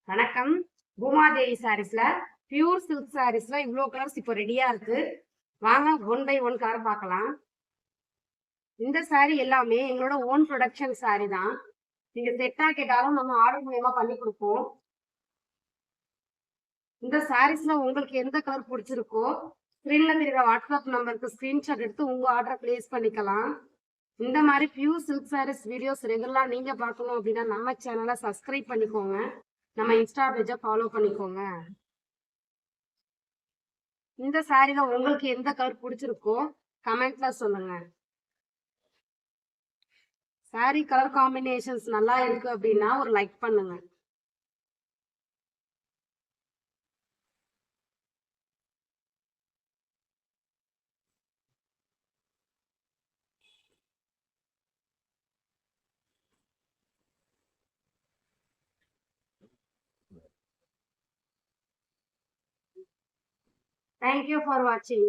வணக்கம். Bhumadevi சாரீஸ்ல pure silk சாரீஸ்ல இவ்வளோ colours இப்போ ரெடியா இருக்கு. வாங்க ஒன் பை ஒன் கலர் பார்க்கலாம். இந்த சாரி எல்லாமே எங்களோட ஓன் ப்ரொடக்ஷன் சாரி தான். நீங்க செட்டா கேட்டாலும் நம்ம ஆர்டர் மூலியமா பண்ணி கொடுப்போம். இந்த சாரீஸ்ல உங்களுக்கு எந்த கலர் பிடிச்சிருக்கோ ஸ்கிரீன்ல தெரியுற வாட்ஸ்அப் நம்பருக்கு ஸ்கிரீன்ஷாட் எடுத்து உங்க ஆர்டரை பிளேஸ் பண்ணிக்கலாம். இந்த மாதிரி பியூர் சில்க் சாரீஸ் வீடியோஸ் ரெகுலரா நீங்க பார்க்கணும் அப்படின்னா நம்ம சேனலை சப்ஸ்கிரைப் பண்ணிக்கோங்க. நம்ம இன்ஸ்டா பேஜை ஃபாலோ பண்ணிக்கோங்க. இந்த சாரில உங்களுக்கு எந்த கலர் பிடிச்சிருக்கோ கமெண்ட்ல சொல்லுங்க. சாரி கலர் காம்பினேஷன்ஸ் நல்லா இருக்கு அப்படின்னா ஒரு லைக் பண்ணுங்க. Thank you for watching.